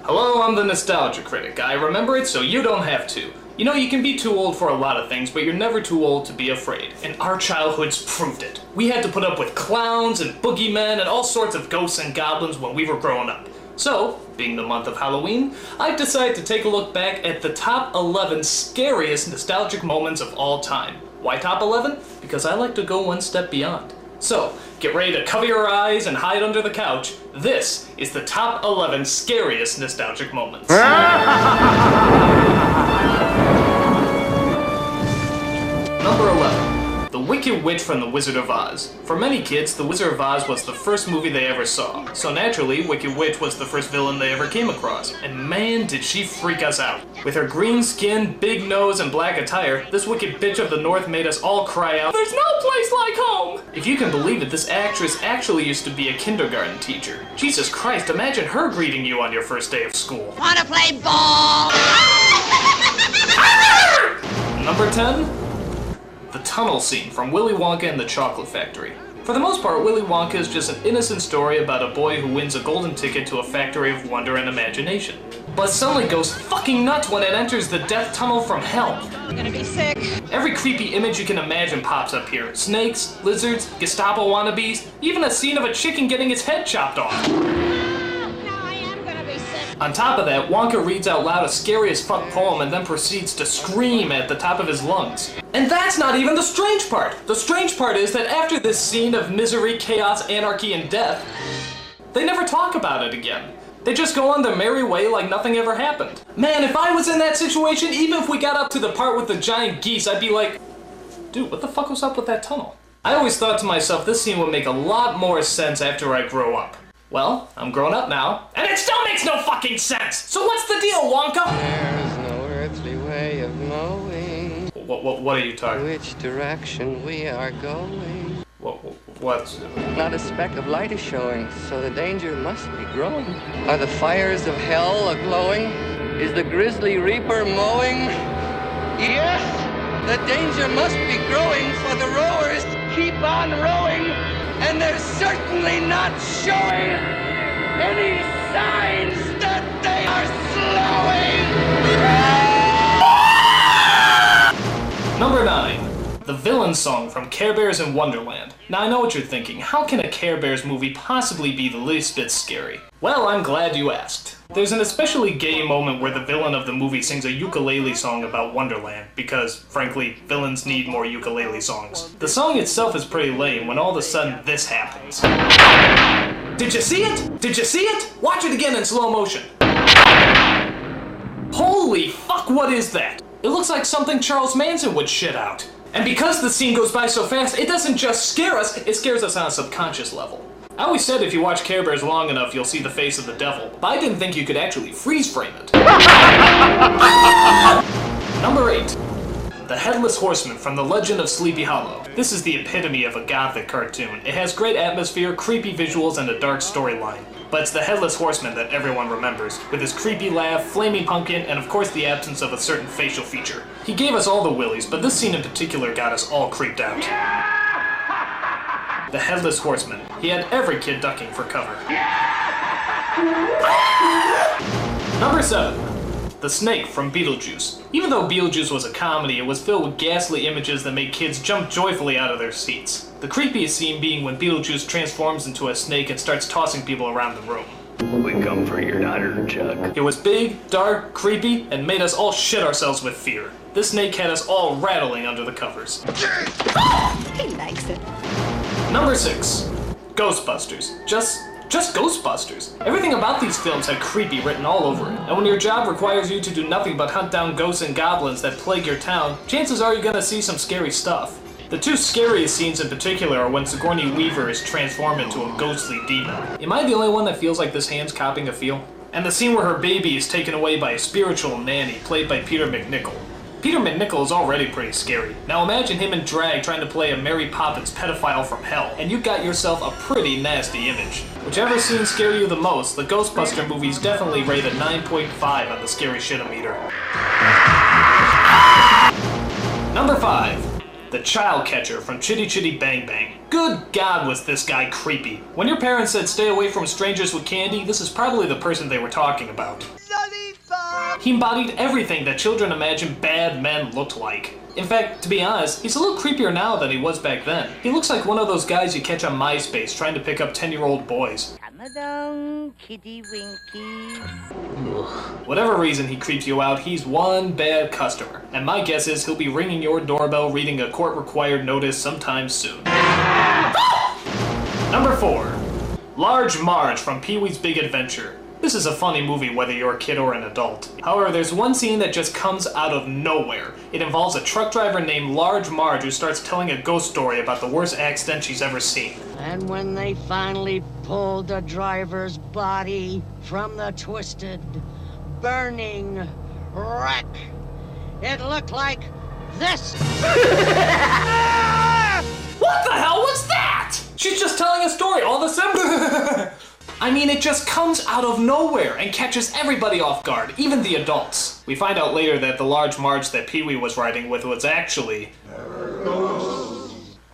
Hello, I'm the Nostalgia Critic. I remember it so you don't have to. You know, you can be too old for a lot of things, but you're never too old to be afraid. And our childhoods proved it. We had to put up with clowns and boogeymen and all sorts of ghosts and goblins when we were growing up. So, being the month of Halloween, I've decided to take a look back at the top 11 scariest nostalgic moments of all time. Why top 11? Because I like to go one step beyond. So, get ready to cover your eyes and hide under the couch. This is the top 11 scariest nostalgic moments. Number 11. The Wicked Witch from The Wizard of Oz. For many kids, The Wizard of Oz was the first movie they ever saw. So naturally, Wicked Witch was the first villain they ever came across. And man, did she freak us out. With her green skin, big nose, and black attire, this wicked bitch of the north made us all cry out, "There's no place like home!" If you can believe it, this actress actually used to be a kindergarten teacher. Jesus Christ, imagine her greeting you on your first day of school. Wanna play ball? Number 10. The tunnel scene from Willy Wonka and the Chocolate Factory. For the most part, Willy Wonka is just an innocent story about a boy who wins a golden ticket to a factory of wonder and imagination. But suddenly goes fucking nuts when it enters the death tunnel from hell. I'm gonna be sick. Every creepy image you can imagine pops up here. Snakes, lizards, Gestapo wannabes, even a scene of a chicken getting its head chopped off. On top of that, Wonka reads out loud a scary as fuck poem and then proceeds to scream at the top of his lungs. And that's not even the strange part! The strange part is that after this scene of misery, chaos, anarchy, and death, they never talk about it again. They just go on their merry way like nothing ever happened. Man, if I was in that situation, even if we got up to the part with the giant geese, I'd be like, dude, what the fuck was up with that tunnel? I always thought to myself this scene would make a lot more sense after I grow up. Well, I'm grown up now, and it still makes no fucking sense! So what's the deal, Wonka? There's no earthly way of knowing What are you talking? which direction we are going. What's... Not a speck of light is showing, so the danger must be growing. Are the fires of hell a-glowing? Is the grisly reaper mowing? Yes, the danger must be growing, for the rowers keep on rowing. And they're certainly not showing any signs that they are slowing! Number 9. The villain song from Care Bears in Wonderland. Now I know what you're thinking, how can a Care Bears movie possibly be the least bit scary? Well, I'm glad you asked. There's an especially gay moment where the villain of the movie sings a ukulele song about Wonderland, because, frankly, villains need more ukulele songs. The song itself is pretty lame when all of a sudden this happens. Did you see it? Did you see it? Watch it again in slow motion. Holy fuck, what is that? It looks like something Charles Manson would shit out. And because the scene goes by so fast, it doesn't just scare us, it scares us on a subconscious level. I always said if you watch Care Bears long enough, you'll see the face of the devil, but I didn't think you could actually freeze frame it. Number 8. The Headless Horseman from The Legend of Sleepy Hollow. This is the epitome of a gothic cartoon. It has great atmosphere, creepy visuals, and a dark storyline. But it's the Headless Horseman that everyone remembers, with his creepy laugh, flaming pumpkin, and of course the absence of a certain facial feature. He gave us all the willies, but this scene in particular got us all creeped out. The Headless Horseman. He had every kid ducking for cover. Number 7. The Snake from Beetlejuice. Even though Beetlejuice was a comedy, it was filled with ghastly images that made kids jump joyfully out of their seats. The creepiest scene being when Beetlejuice transforms into a snake and starts tossing people around the room. We come for your daughter, Chuck. It was big, dark, creepy, and made us all shit ourselves with fear. This snake had us all rattling under the covers. He likes it. Number 6. Ghostbusters. Just Ghostbusters. Everything about these films had creepy written all over it. And when your job requires you to do nothing but hunt down ghosts and goblins that plague your town, chances are you're gonna see some scary stuff. The two scariest scenes in particular are when Sigourney Weaver is transformed into a ghostly demon. Am I the only one that feels like this hand's copping a feel? And the scene where her baby is taken away by a spiritual nanny played by Peter MacNicol. Peter MacNicol is already pretty scary. Now imagine him in drag trying to play a Mary Poppins pedophile from hell, and you got yourself a pretty nasty image. Whichever scene scared you the most, the Ghostbuster movies definitely rate a 9.5 on the scary shit-o-meter. Number 5. The Child Catcher from Chitty Chitty Bang Bang. Good God, was this guy creepy. When your parents said stay away from strangers with candy, this is probably the person they were talking about. He embodied everything that children imagine bad men looked like. In fact, to be honest, he's a little creepier now than he was back then. He looks like one of those guys you catch on MySpace trying to pick up 10-year-old boys. Come along, kitty winky. Whatever reason he creeps you out, he's one bad customer. And my guess is he'll be ringing your doorbell reading a court-required notice sometime soon. Number 4. Large Marge from Pee-wee's Big Adventure. This is a funny movie whether you're a kid or an adult. However, there's one scene that just comes out of nowhere. It involves a truck driver named Large Marge who starts telling a ghost story about the worst accident she's ever seen. And when they finally pulled the driver's body from the twisted, burning wreck, it looked like this. What the hell was that? She's just telling a story, all the same. I mean, it just comes out of nowhere and catches everybody off guard, even the adults. We find out later that the Large Marge that Pee-wee was riding with was actually...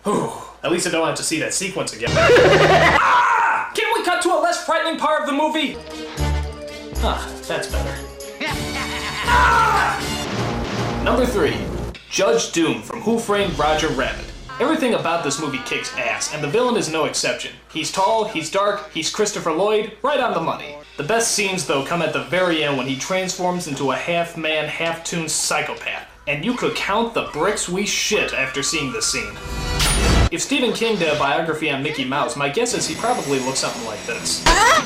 Whew, at least I don't have to see that sequence again. Ah! Can we cut to a less frightening part of the movie? Ah, that's better. Ah! Number 3. Judge Doom from Who Framed Roger Rabbit. Everything about this movie kicks ass, and the villain is no exception. He's tall, he's dark, he's Christopher Lloyd, right on the money. The best scenes, though, come at the very end when he transforms into a half-man, half-toon psychopath. And you could count the bricks we shit after seeing this scene. If Stephen King did a biography on Mickey Mouse, my guess is he probably looks something like this.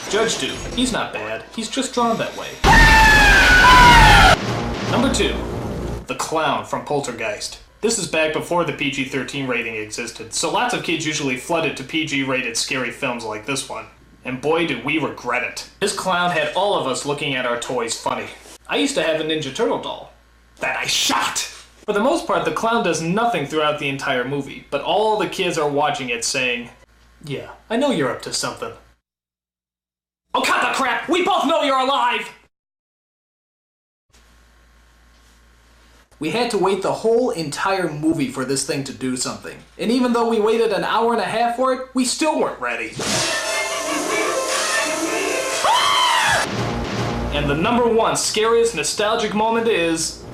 Judge Doom, he's not bad, he's just drawn that way. Number 2. The Clown from Poltergeist. This is back before the PG-13 rating existed, so lots of kids usually flooded to PG-rated scary films like this one. And boy did we regret it. This clown had all of us looking at our toys funny. I used to have a Ninja Turtle doll that I shot! For the most part, the clown does nothing throughout the entire movie, but all the kids are watching it saying, "Yeah, I know you're up to something." Oh, cut the crap! We both know you're alive! We had to wait the whole entire movie for this thing to do something. And even though we waited an hour and a half for it, we still weren't ready. And the number 1 scariest nostalgic moment is...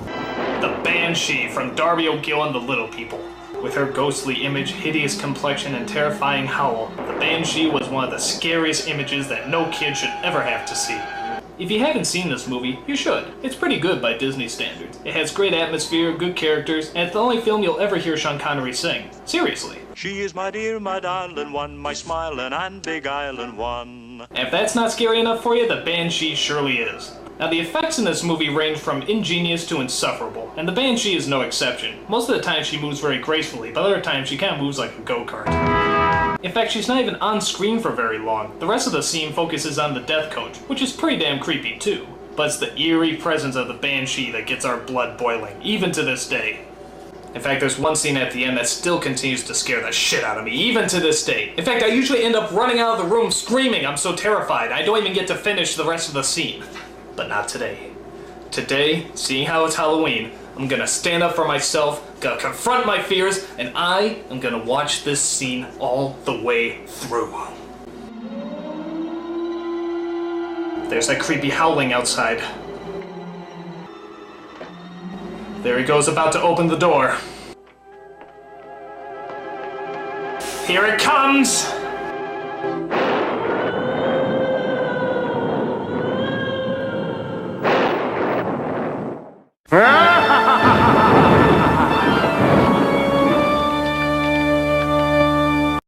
the Banshee from Darby O'Gill and the Little People. With her ghostly image, hideous complexion, and terrifying howl, the Banshee was one of the scariest images that no kid should ever have to see. If you haven't seen this movie, you should. It's pretty good by Disney standards. It has great atmosphere, good characters, and it's the only film you'll ever hear Sean Connery sing. Seriously. She is my dear, my darling one, my smiling and big island one. And if that's not scary enough for you, the Banshee surely is. Now, the effects in this movie range from ingenious to insufferable, and the Banshee is no exception. Most of the time she moves very gracefully, but other times she kind of moves like a go-kart. In fact, she's not even on screen for very long. The rest of the scene focuses on the death coach, which is pretty damn creepy too. But it's the eerie presence of the Banshee that gets our blood boiling, even to this day. In fact, there's one scene at the end that still continues to scare the shit out of me, even to this day. In fact, I usually end up running out of the room screaming. I'm so terrified, I don't even get to finish the rest of the scene. But not today. Today, seeing how it's Halloween, I'm gonna stand up for myself, gonna confront my fears, and I am gonna watch this scene all the way through. There's that creepy howling outside. There he goes, about to open the door. Here it comes!